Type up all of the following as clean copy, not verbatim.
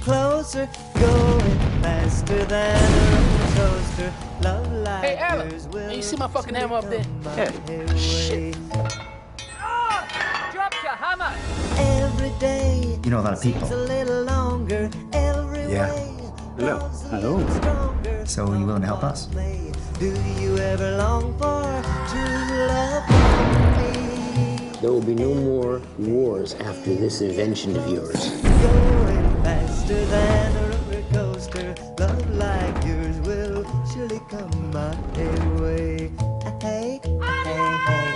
closer, going faster than a roller coaster. Love like Hey, Alan, yours will you see my fucking hammer up there? Yeah. Shit. Drop your hammer! Every day. You know a lot of people. Seems a little longer every Yeah. way. Hello. Hello. So are you willing to help us? Do you ever long for true love from me? There will be no more wars after this invention of yours. Going faster than a roller coaster. Love like yours will surely come my way. Hey, hey, hey.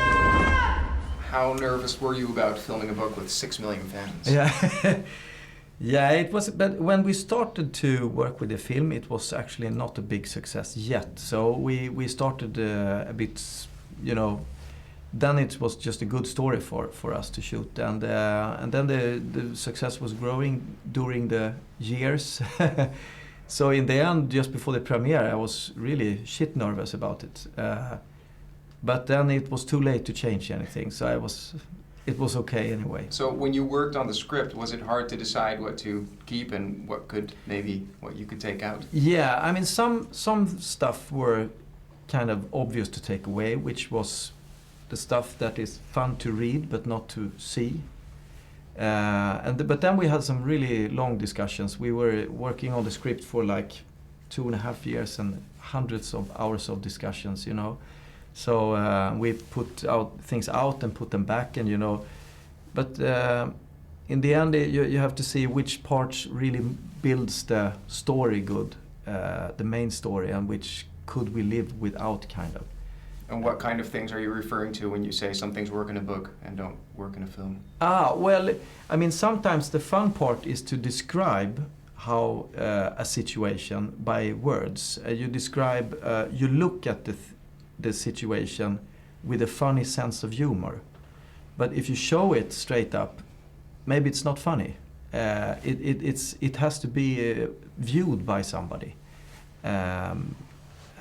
How nervous were you about filming a book with 6 million fans? Yeah. Yeah, it was, but when we started to work with the film, it was actually not a big success yet. So we started a bit, you know, then it was just a good story for us to shoot. And then the success was growing during the years. So in the end, just before the premiere, I was really shit nervous about it. But then it was too late to change anything, so it was okay anyway. So when you worked on the script, was it hard to decide what to keep and what you could take out? Yeah, I mean some stuff were kind of obvious to take away, which was the stuff that is fun to read but not to see. But then we had some really long discussions. We were working on the script for like 2.5 years and hundreds of hours of discussions, you know. So we put things out and put them back, and you know, but in the end you have to see which parts really builds the story good, the main story, and which could we live without, kind of. And what kind of things are you referring to when you say some things work in a book and don't work in a film? Well, I mean, sometimes the fun part is to describe how a situation by words. You look at the situation with a funny sense of humor. But if you show it straight up, maybe it's not funny. It has to be viewed by somebody.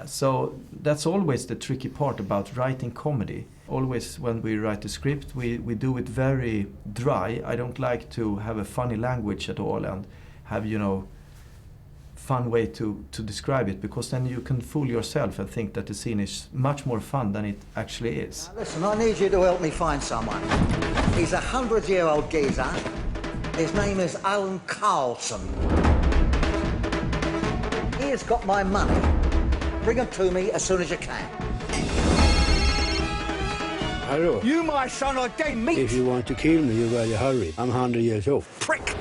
So that's always the tricky part about writing comedy. Always when we write a script, we do it very dry. I don't like to have a funny language at all and have, you know, fun way to describe it, because then you can fool yourself and think that the scene is much more fun than it actually is. Now listen, I need you to help me find someone. He's a 100-year-old geezer. His name is Alan Carlson. He has got my money. Bring him to me as soon as you can. Hello. You, my son, are dead meat. If you want to kill me, you better hurry. I'm 100 years old. Prick.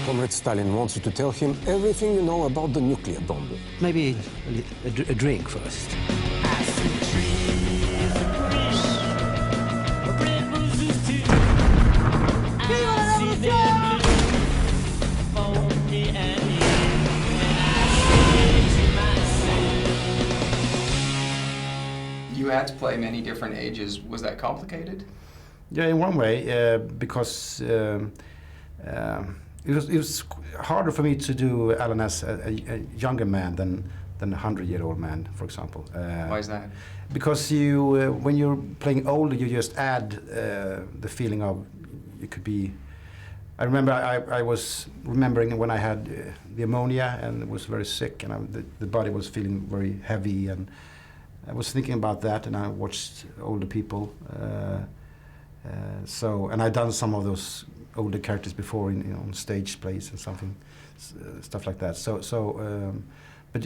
Comrade Stalin wants you to tell him everything you know about the nuclear bomb. Maybe a drink first. You had to play many different ages. Was that complicated? Yeah, in one way, because it was harder for me to do Alan as a younger man than a 100-year-old man, for example. Why is that? Because when you're playing older, you just add the feeling of you could be. I remember I was remembering when I had the pneumonia and was very sick, and the body was feeling very heavy, and I was thinking about that, and I watched older people. And I'd done some of those older characters before on stage plays and stuff like that. But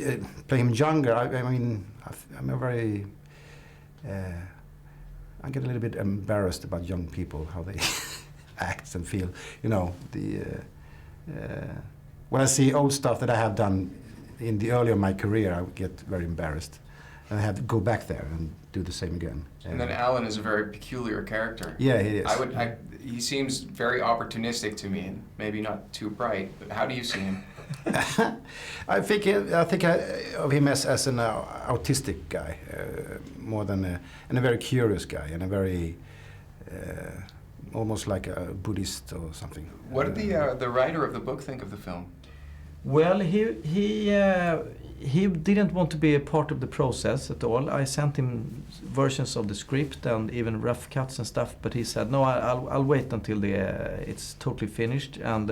playing him younger, I mean, I'm a very. I get a little bit embarrassed about young people, how they act and feel. You know, when I see old stuff that I have done in the early of my career, I get very embarrassed, and I have to go back there and do the same again. And then Alan is a very peculiar character. Yeah, he is. He seems very opportunistic to me, and maybe not too bright. But how do you see him? I think of him as an autistic guy, more than and a very curious guy, and a very almost like a Buddhist or something. What did the writer of the book think of the film? Well, he didn't want to be a part of the process at all. I sent him versions of the script and even rough cuts and stuff, but he said, no, I'll wait until it's totally finished. And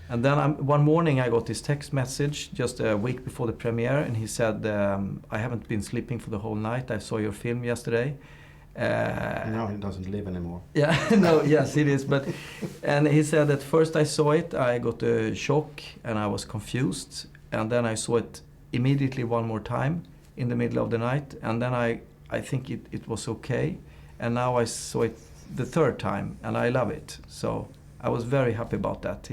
then one morning I got this text message just a week before the premiere, and he said, I haven't been sleeping for the whole night. I saw your film yesterday. Now he doesn't live anymore. Yeah, no, yes, it is. And he said at first I saw it, I got a shock and I was confused. And then I saw it immediately one more time in the middle of the night. And then I think it was okay. And now I saw it the third time and I love it. So I was very happy about that.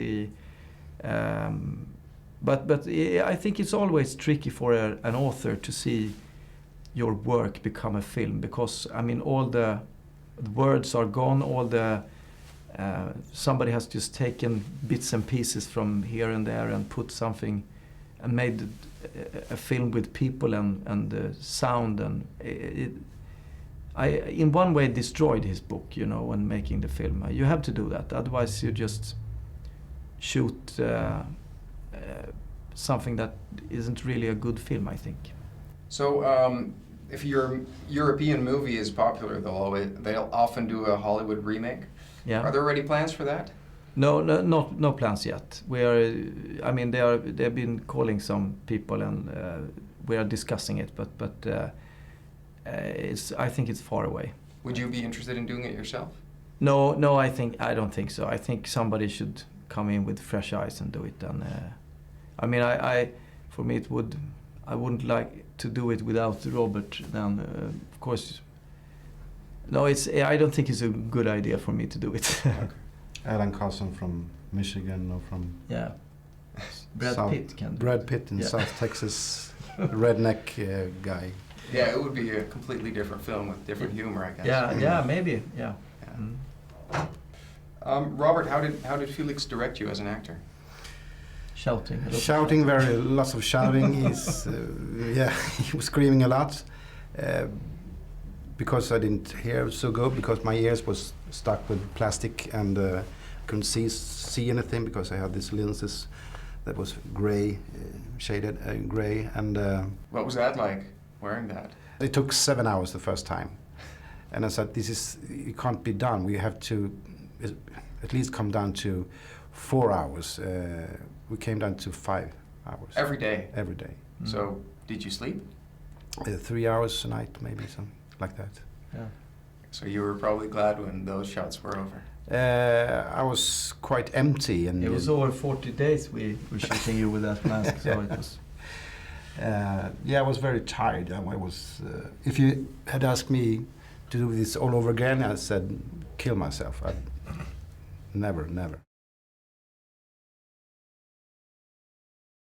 But I think it's always tricky for an author to see your work become a film, because I mean all the words are gone, all the somebody has just taken bits and pieces from here and there and put something and made a film with people and sound, and I in one way destroyed his book, you know, when making the film. You have to do that, otherwise you just shoot something that isn't really a good film, I think. So, if your European movie is popular, they'll often do a Hollywood remake. Yeah. Are there already plans for that? No plans yet. I mean, they've been calling some people and we are discussing it, but I think it's far away. Would you be interested in doing it yourself? No, I don't think so. I think somebody should come in with fresh eyes and do it. And I mean, for me, I wouldn't like to do it without Robert. Then, of course, no. I don't think it's a good idea for me to do it. Okay. Alan Carson from Michigan or from Brad Pitt can do Brad it. Pitt in South Texas, redneck guy. Yeah, it would be a completely different film with different humor, I guess. Yeah, maybe. Yeah. Robert, how did Felix direct you as an actor? Shouting, lots of shouting. He was screaming a lot because I didn't hear so good, because my ears was stuck with plastic and couldn't see anything because I had these lenses that was gray, shaded gray. And what was that like, wearing that? It took 7 hours the first time, and I said, it can't be done. We have to at least come down to 4 hours. We came down to 5 hours. Every day? Every day. So, did you sleep? 3 hours a night, maybe, something like that. Yeah. So you were probably glad when those shots were over? I was quite empty. And it was over 40 days we were shooting you with that mask, so it was... I was very tired. I was. If you had asked me to do this all over again, I said, kill myself. Never.